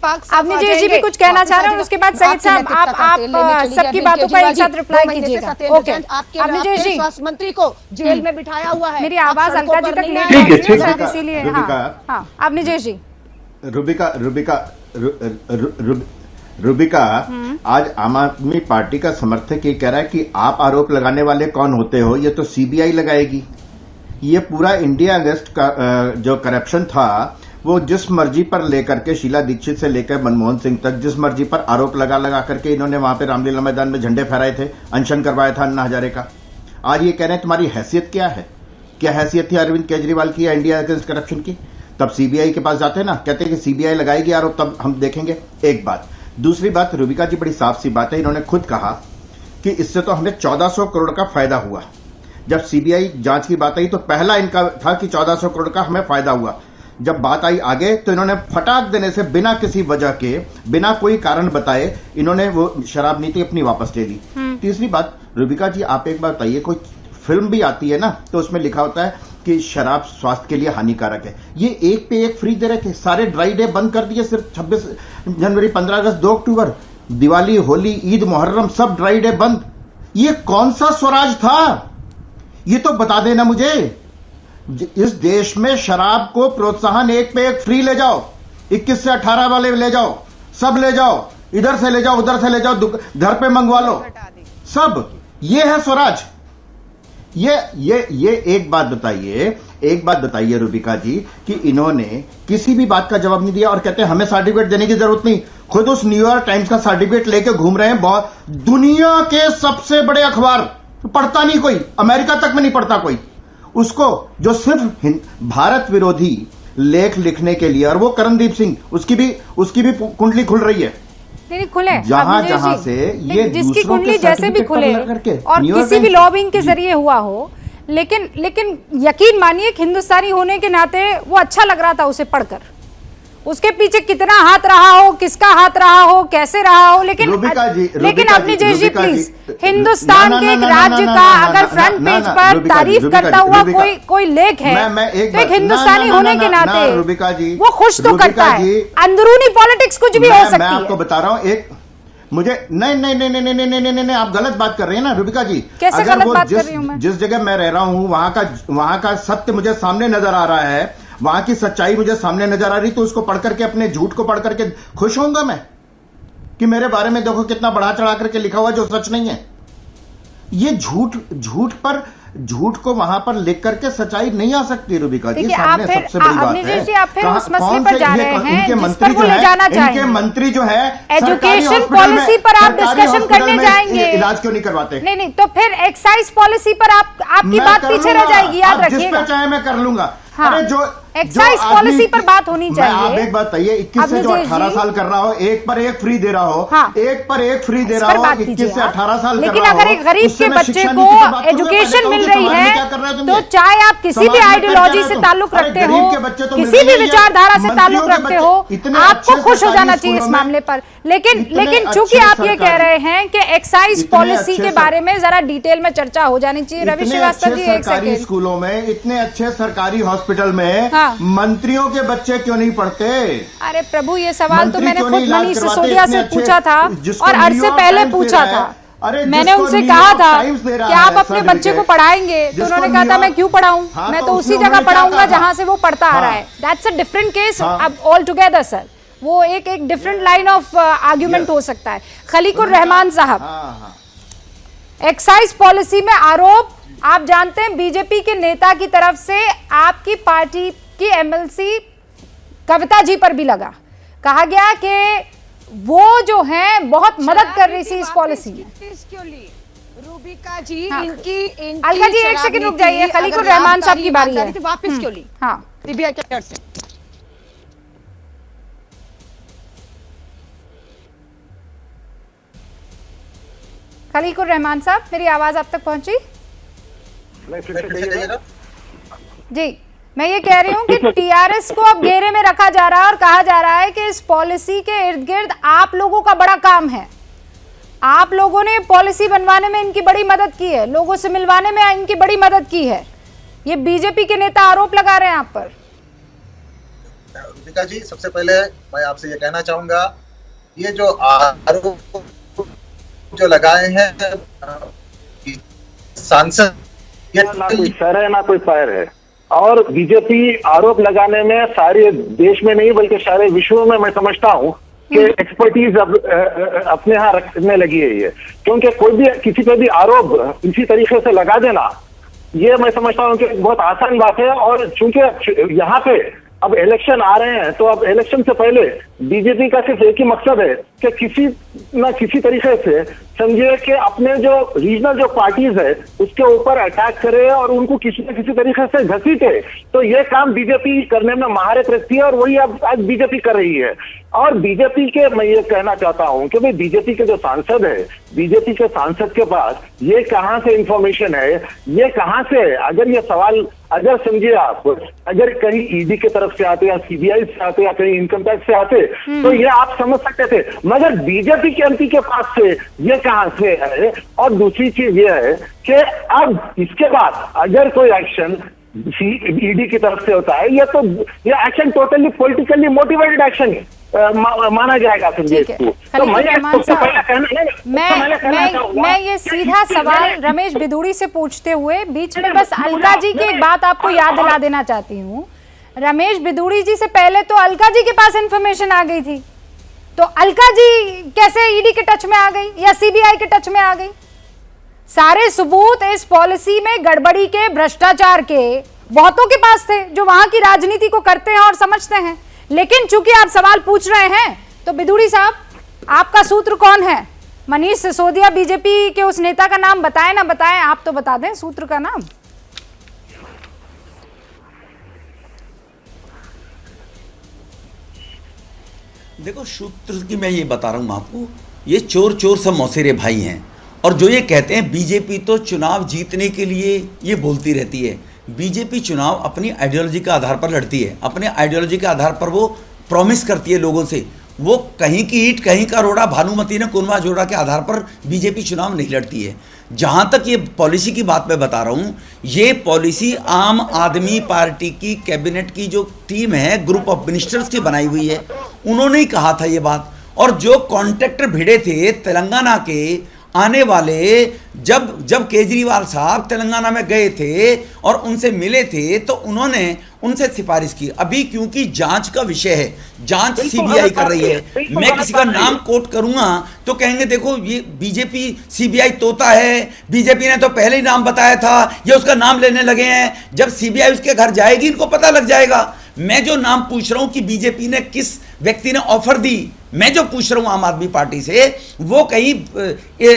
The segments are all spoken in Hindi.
आपने जी भी कुछ कहना चाह रहे हैं, उसके बाद सईद साहब आप सबकी बातों का एक साथ रिप्लाई कीजिएगा। ओके, आपने जी स्वास्थ्य मंत्री को जेल में बिठाया हुआ है। मेरी आवाज अलका जी तक नहीं है इसीलिए। हाँ, आपने जी रुबिका आज आम आदमी पार्टी का समर्थक ये कह रहा है कि आप आरोप लगाने वाले कौन होते हो, ये तो सीबीआई लगाएगी। ये पूरा इंडिया अगेंस्ट का जो करप्शन था वो जिस मर्जी पर लेकर के, शीला दीक्षित से लेकर मनमोहन सिंह तक, जिस मर्जी पर आरोप लगा करके इन्होंने वहां पे रामलीला मैदान में झंडे फहराए थे, अनशन करवाया था अन्ना हजारे का। आज ये कह रहे हैं तुम्हारी हैसियत क्या है? क्या हैसियत थी अरविंद केजरीवाल की या इंडिया अगेंस्ट करप्शन की? तब सीबीआई के पास जाते ना, कहते कि सीबीआई लगाएगी आरोप, तब हम देखेंगे। एक बात। दूसरी बात, रुबिका जी बड़ी साफ सी बात है, इन्होंने खुद कहा कि इससे तो हमें 1400 करोड़ का फायदा हुआ। जब सीबीआई जांच की बात आई तो पहला इनका था कि 1400 करोड़ का हमें फायदा हुआ। जब बात आई आगे तो इन्होंने फटाक देने से, बिना किसी वजह के, बिना कोई कारण बताए, इन्होंने वो शराब नीति अपनी वापस ले ली। तीसरी बात, रुबिका जी आप एक बात बताइए, कोई फिल्म भी आती है ना तो उसमें लिखा होता है कि शराब स्वास्थ्य के लिए हानिकारक है। ये एक पे एक फ्री दे रहे थे, सारे ड्राई डे बंद कर दिए, सिर्फ 26 जनवरी, 15 अगस्त, 2 अक्टूबर, दिवाली, होली, ईद, मुहर्रम, सब ड्राई डे बंद। ये कौन सा स्वराज था? ये तो बता देना मुझे। इस देश में शराब को प्रोत्साहन एक पे एक फ्री ले जाओ, 21 से 18 वाले ले जाओ, सब ले जाओ, इधर से ले जाओ, उधर से ले जाओ, घर पे मंगवा लो, सब। ये है स्वराज। ये एक बात बताइए रुबिका जी कि इन्होंने किसी भी बात का जवाब नहीं दिया और कहते हैं हमें सर्टिफिकेट देने की जरूरत नहीं। खुद उस न्यूयॉर्क टाइम्स का सर्टिफिकेट लेके घूम रहे हैं। बहुत दुनिया के सबसे बड़े अखबार, पढ़ता नहीं कोई, अमेरिका तक में नहीं पढ़ता कोई उसको, जो सिर्फ भारत विरोधी लेख लिखने के लिए, और वो करणदीप सिंह, उसकी भी कुंडली खुल रही है। नहीं खुले, जहां से ये जिसकी कुंडली जैसे भी खुले और किसी भी लॉबिंग के जरिए हुआ हो, लेकिन यकीन मानिए हिंदुस्तानी होने के नाते वो अच्छा लग रहा था उसे पढ़कर। उसके पीछे कितना हाथ रहा हो, किसका हाथ रहा हो, कैसे रहा हो, लेकिन अपनी जी प्लीज, हिंदुस्तान के एक राज्य का अगर फ्रंट पेज पर तारीफ करता हुआ कोई लेख है तो एक हिंदुस्तानी होने के नाते वो खुश तो करता है। अंदरूनी पॉलिटिक्स कुछ भी हो सकती है। मैं आपको बता रहा हूं, एक मुझे नहीं, आप गलत बात कर रही हैं ना रुबिका जी। कैसे गलत बात कर रही हूं मैं? जिस जगह मैं रह रहा हूं वहां का सत्य मुझे सामने नजर आ रहा है, वहां की सच्चाई मुझे सामने नजर आ रही, तो उसको पढ़ करके, अपने झूठ को पढ़ करके खुश होऊंगा मैं कि मेरे बारे में देखो कितना बढ़ा चढ़ा करके लिखा हुआ जो सच नहीं है। ये झूठ को वहां पर लिख करके सच्चाई नहीं आ सकती रुबिका जी। सामने सबसे बड़ी बात है, आप फिर उस मसले पर जा रहे हैं इनके मंत्री जो है एजुकेशन पॉलिसी पर आप डिस्कशन करने जाएंगे, इलाज क्यों नहीं करवाते? नहीं, तो फिर एक्साइज पॉलिसी पर आपकी बात पीछे रह जाएगी, याद रखिएगा। चाहे मैं कर लूंगा। हाँ, अरे जो एक्साइज पॉलिसी पर बात होनी चाहिए। आप एक बात बताइए, 21 से जो 18 साल कर रहा हो, एक पर एक फ्री दे रहा हो, हाँ, एक पर एक फ्री दे रहा हो, 21 से 18 साल, लेकिन अगर एक गरीब के बच्चे को एजुकेशन मिल रही है तो चाहे आप किसी भी आइडियोलॉजी से ताल्लुक रखते हो, किसी भी विचारधारा से ताल्लुक रखते हो, आपको खुश हो जाना चाहिए इस मामले पर। लेकिन चूंकि आप ये कह रहे हैं कि एक्साइज पॉलिसी के बारे में जरा डिटेल में चर्चा हो जानी चाहिए। रवि श्रीवास्तव जी, एक सेकंड। स्कूलों में, इतने अच्छे सरकारी हॉस्पिटल में मंत्रियों के बच्चे क्यों नहीं पढ़ते? अरे प्रभु, ये सवाल तो मैंने खुद मनीष सिसोदिया से पूछा था और अरसे पहले पूछा था। मैंने उनसे कहा था कि आप अपने बच्चे को पढ़ाएंगे, तो उन्होंने कहा था मैं क्यों पढ़ाऊं, मैं तो उसी जगह पढ़ाऊंगा जहां से वो पढ़ता आ रहा है। That's a different case all together sir. वो एक डिफरेंट लाइन ऑफ आर्ग्यूमेंट हो सकता है। खलीकुर रहमान साहब, एक्साइज पॉलिसी में आरोप, आप जानते हैं बीजेपी के नेता की तरफ से आपकी पार्टी की एमएलसी कविता जी पर भी लगा। कहा गया कि वो जो है बहुत मदद कर रही थी इस पॉलिसी में। रुबिका जी, हाँ, इनकी अलका जी एक सेकंड रुक जाइए, खलीकुर रहमान साहब की बारी है। वापस क्यों ली? हाँ, सीबीआई के डर से। खलीकुर रहमान साहब, मेरी आवाज आप तक पहुंची? जी, मैं ये कह रही हूँ कि टीआरएस को अब घेरे में रखा जा रहा है और कहा जा रहा है कि इस पॉलिसी के इर्द गिर्द आप लोगों का बड़ा काम है। आप लोगों ने पॉलिसी बनवाने में इनकी बड़ी मदद की है, लोगों से मिलवाने में इनकी बड़ी मदद की है। ये बीजेपी के नेता आरोप लगा रहे हैं आप पर। रुबिका जी, सबसे पहले मैं आपसे ये कहना चाहूंगा, ये जो आरोप जो लगाए हैं सांसद, ये ना कोई सर है ना कोई पैर है। और बीजेपी आरोप लगाने में सारे देश में नहीं बल्कि सारे विश्व में मैं समझता हूँ कि एक्सपर्टीज अब अपने यहाँ रखने लगी है ये, क्योंकि कोई भी किसी पे भी आरोप इसी तरीके से लगा देना, ये मैं समझता हूँ कि बहुत आसान बात है। और चूंकि यहाँ पे अब इलेक्शन आ रहे हैं, तो अब इलेक्शन से पहले बीजेपी का सिर्फ एक ही मकसद है कि किसी न किसी तरीके से समझिए कि अपने जो रीजनल जो पार्टीज है उसके ऊपर अटैक करे और उनको किसी न किसी तरीके से घसीटे। तो ये काम बीजेपी करने में महारत रखती है और वही अब आज बीजेपी कर रही है। और बीजेपी के मैं ये कहना चाहता हूं कि भाई बीजेपी के जो सांसद है, बीजेपी के सांसद के पास ये कहां से इंफॉर्मेशन है, ये कहां से, अगर ये सवाल अगर समझिए आप, अगर कहीं ईडी की तरफ से आते या सीबीआई से आते या कहीं इनकम टैक्स से आते तो ये आप समझ सकते थे, मगर बीजेपी के एमपी के पास से ये कहां से है। और दूसरी चीज ये है कि अब इसके बाद अगर कोई एक्शन ईडी की तरफ से होता है, ये action totally politically motivated action माना जाएगा। तो मैं ये सीधा सवाल रमेश बिदूड़ी से पूछते हुए बीच में बस अलका जी की एक बात आपको याद दिला देना चाहती हूँ। रमेश बिदूड़ी जी से पहले तो अलका जी के पास इंफॉर्मेशन आ गई थी, तो अलका जी कैसे ईडी के टच में आ गई या सीबीआई के टच में आ गई? सारे सबूत इस पॉलिसी में गड़बड़ी के, भ्रष्टाचार के बहुतों के पास थे जो वहां की राजनीति को करते हैं और समझते हैं। लेकिन चूंकि आप सवाल पूछ रहे हैं तो बिदूड़ी साहब, आपका सूत्र कौन है? मनीष सिसोदिया बीजेपी के उस नेता का नाम बताएं ना बताएं, आप तो बता दें सूत्र का नाम। देखो, सूत्र की मैं ये बता रहा हूं आपको, ये चोर चोर सब मौसेरे भाई हैं। और जो ये कहते हैं बीजेपी तो चुनाव जीतने के लिए ये बोलती रहती है, बीजेपी चुनाव अपनी आइडियोलॉजी के आधार पर लड़ती है। अपने आइडियोलॉजी के आधार पर वो प्रॉमिस करती है लोगों से। वो कहीं की ईंट कहीं का रोड़ा, भानुमती ने कुनवा जोड़ा के आधार पर बीजेपी चुनाव नहीं लड़ती है। जहाँ तक ये पॉलिसी की बात मैं बता रहा हूँ, ये पॉलिसी आम आदमी पार्टी की कैबिनेट की जो टीम है, ग्रुप ऑफ मिनिस्टर्स की बनाई हुई है, उन्होंने ही कहा था ये बात। और जो कॉन्ट्रैक्टर भिड़े थे तेलंगाना के आने वाले, जब केजरीवाल साहब तेलंगाना में गए थे और उनसे मिले थे तो उन्होंने उनसे सिफारिश की। अभी क्योंकि जांच का विषय है, जांच सीबीआई कर रही है, मैं किसी का नाम कोट करूंगा तो कहेंगे देखो ये बीजेपी सीबीआई तोता है, बीजेपी ने तो पहले ही नाम बताया था, ये उसका नाम लेने लगे हैं। जब सीबीआई उसके घर जाएगी इनको पता लग जाएगा। मैं जो नाम पूछ रहा हूं कि बीजेपी ने किस व्यक्ति ने ऑफर दी, मैं जो पूछ रहा हूं आम आदमी पार्टी से, वो कहीं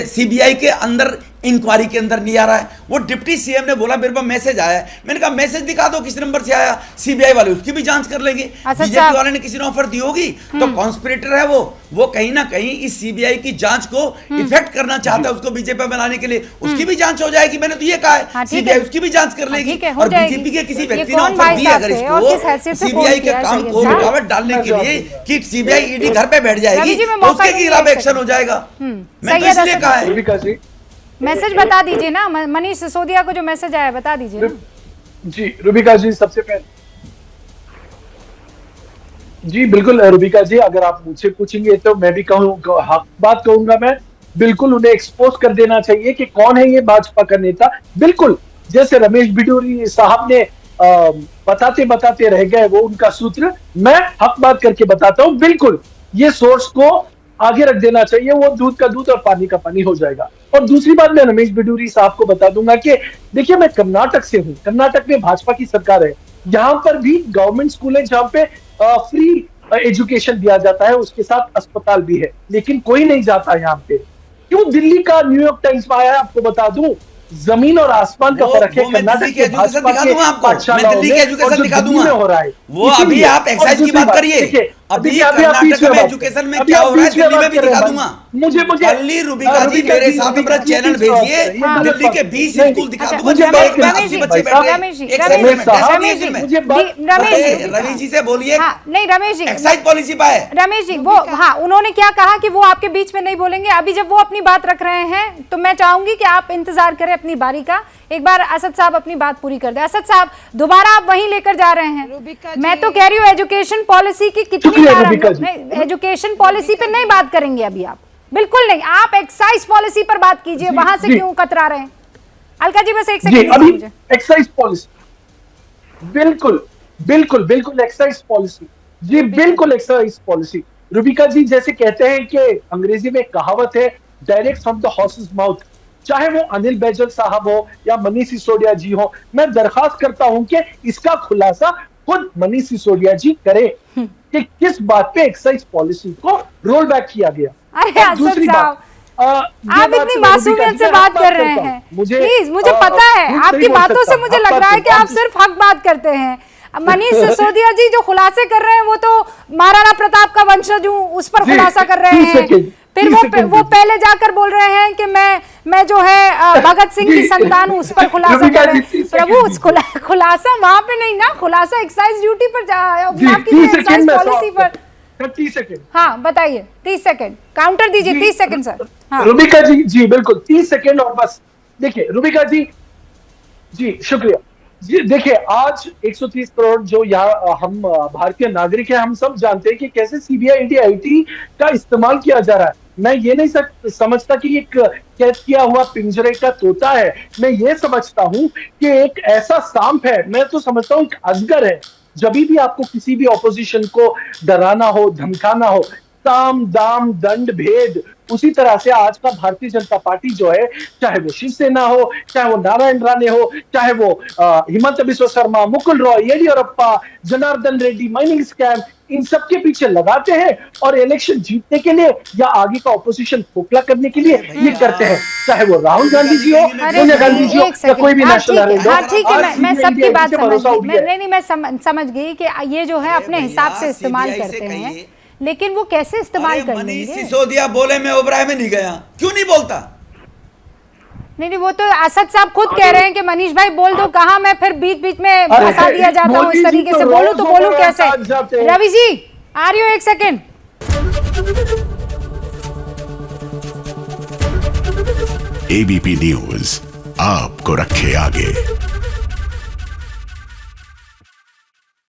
सीबीआई के अंदर इंक्वायरी के अंदर नहीं आ रहा है। वो डिप्टी सीएम ने बोला मेरे पास मैसेज आया है, मैंने कहा मैसेज दिखा दो किस नंबर से आया, सीबीआई वाले उसकी भी जांच कर लेंगे। बीजेपी वाले ने किसी ने ऑफर दी होगी तो कॉन्स्पिरेटर है वो कहीं ना कहीं इस सीबीआई की जांच को इफेक्ट करना चाहता है, उसको बीजेपी बनाने के लिए। उसकी भी जांच हो जाएगी, मैंने तो ये कहा है, सीबीआई उसकी भी जांच कर लेगी। और बीजेपी के किसी व्यक्ति ने ऑफर दी अगर इसको सीबीआई के काम को रुकावट डालने के लिए कि सीबीआई ईडी घर पे बैठ जाएगी तो उसके खिलाफ एक्शन हो जाएगा। मैं तो इसलिए कहा है। मैसेज बता दीजिए ना, मनीष सिसोदिया को जो मैसेज आया बता दीजिए ना। जी रुबिका जी, सबसे पहले जी बिल्कुल रुबिका जी, अगर आप मुझसे पूछेंगे तो मैं भी बात कहूंगा, मैं बिल्कुल उन्हें एक्सपोज कर देना चाहिए कि कौन है ये भाजपा का नेता। बिल्कुल जैसे रमेश बिदूड़ी साहब ने बताते बताते रह गए वो उनका सूत्र, मैं हक बात करके बताता हूं। बिल्कुल ये सोर्स को आगे रख देना चाहिए, वो दूध का दूध और पानी का पानी हो जाएगा। और दूसरी बात मैं रमेश बिदूड़ी साहब को बता दूंगा कि देखिए मैं कर्नाटक से हूं, कर्नाटक में भाजपा की सरकार है, यहाँ पर भी गवर्नमेंट स्कूल है जहाँ पे फ्री एजुकेशन दिया जाता है, उसके साथ अस्पताल भी है, लेकिन कोई नहीं जाता यहाँ पे। क्यों? दिल्ली का न्यूयॉर्क टाइम्स में आया, आपको बता दूं, जमीन और आसमान का फर्क है। कर्नाटक के भाजपा के मैं दिल्ली के एजुकेशन दिखा दूंगा। हो रहा है वो अभी आप एक्साइज की बात करिए, अभी देखिए, अभी आप कर्नाटक बीच में में बात एजुकेशन में करें। क्या अभी हो रहा है आप बीच में दिल्ली में बात भी कर रहे दिखा हैं दूंगा। मुझे कल्ली रुबिका जी मेरे साथ मेरा चैनल भेजिए, दिल्ली के 20 स्कूल दिखा अच्छा, दूंगा मुझे जिसमें बात करने 80 दीजिए, बच्चे भाई बैठे रमेश जी, एक रमेश सेकंड में साहब, टेस्ट रमेश दिए जी, में। मुझे बात रमेश जी, रवि जी से बोलिए हाँ नहीं रमेश जी, एक्साइज पॉलिसी पाए। रमेश जी वो हाँ उन्होंने क्या कहा कि वो आपके बीच में नहीं बोलेंगे। अभी जब वो अपनी बात रख रहे हैं तो मैं चाहूंगी कि आप इंतजार करें अपनी बारी का। एक बार असद साहब अपनी बात पूरी कर दे। असद साहब दोबारा आप वहीं लेकर जा रहे हैं। रुबिका मैं जी। तो कह रही हूँ एजुकेशन पॉलिसी की कितनी शुक्रिया, बार हम रुबिका लोग जी। नहीं, एजुकेशन पॉलिसी पे नहीं बात करेंगे अभी आप, बिल्कुल नहीं। आप एक्साइज पॉलिसी पर बात कीजिए, जी, वहां से जी। क्यों कतरा रहे हैं। अलका जी बस एक जी सेकंड अभी मुझे। एक्साइज पॉलिसी बिल्कुल बिल्कुल बिल्कुल एक्साइज पॉलिसी जी बिल्कुल एक्साइज पॉलिसी। रुबिका जी जैसे कहते हैं कि अंग्रेजी में कहावत है direct from the horses mouth, चाहे वो अनिल बैजल साहब हो या मनीष सिसोदिया जी हो, मैं दरखास्त करता हूं कि इसका खुलासा खुद मनीष सिसोदिया जी करें कि किस बात पे एक्साइज पॉलिसी को रोल बैक किया गया। अरे और असद दूसरी साहब, बात, ये आप बात इतनी मैं मासूमियत रुबिका से जी बात मैं कर हक रहे करता हैं हूं। मुझे प्लीज, मुझे पता है झूठ आपकी नहीं बोल बातों सकता, से मुझे हक लग बात रहा है कि करता आप हूं। सिर्फ हक बात करते हैं। मनीष सिसोदिया जी जो खुलासे कर रहे हैं वो तो महाराणा प्रताप का वंशज हूँ उस पर जी, खुलासा कर रहे 30 हैं। सेकंड, फिर 30 वो सेकंड वो दीजिए। पहले जाकर बोल रहे हैं कि मैं जो है भगत सिंह की जी, संतान हूँ, उस पर खुलासा रुबिका कर रहे जी, हैं। 30 प्रभु सेकंड उस खुलासा वहां पे नहीं ना, खुलासा एक्साइज ड्यूटी पर जी माफ 30 कीजिए सेकंड एक्साइज में पॉलिसी पर। 30 सेकंड हाँ बताइए, 30 सेकंड काउंटर दीजिए, 30 सेकंड सर। हाँ रुबिका जी जी बिल्कुल 30 सेकंड और बस। देखिए रुबिका जी जी शुक्रिया जी। देखिए आज 130 करोड़ जो यहाँ हम भारतीय नागरिक हैं, हम सब जानते हैं कि कैसे सीबीआई ईडी आईटी का इस्तेमाल किया जा रहा है। मैं ये नहीं समझता कि एक कैद किया हुआ पिंजरे का तोता है, मैं ये समझता हूं कि एक ऐसा सांप है, मैं तो समझता हूं एक अजगर है। जब भी आपको किसी भी ऑपोजिशन को डराना हो, धमकाना हो, साम दाम दंड भेद, उसी तरह से आज का भारतीय जनता पार्टी जो है, चाहे वो शिवसेना हो, चाहे वो नारायण राणे हो, चाहे वो हिमंत बिस्वा शर्मा, मुकुल रॉय, येडियुरप्पा, जनार्दन रेड्डी, माइनिंग स्कैम, इन सब के पीछे लगाते हैं और इलेक्शन जीतने के लिए या आगे का ऑपोजिशन खोखला करने के लिए ये करते हैं। चाहे वो राहुल गांधी जी हो, सोनिया गांधी जी हो या कोई भी नेशनल हेराल्ड हो। हाँ ठीक है, मैं आज सबकी बात CBI समझ गई। गया। नहीं मैं समझ गई कि ये जो है अपने हिसाब से इस्तेमाल करते हैं, लेकिन वो कैसे इस्तेमाल कर मनीष लेंगे। सिसोदिया बोले मैं ओबराय में नहीं गया, क्यों नहीं बोलता? नहीं वो तो असद साहब खुद कह रहे हैं कि मनीष भाई बोल दो, कहा मैं फिर बीच बीच में फंसा दिया जाता हूँ इस तरीके से, बोलूं तो बोलूं कैसे। रवि जी आ रही हो, एक सेकेंड। एबीपी न्यूज आपको रखे आगे।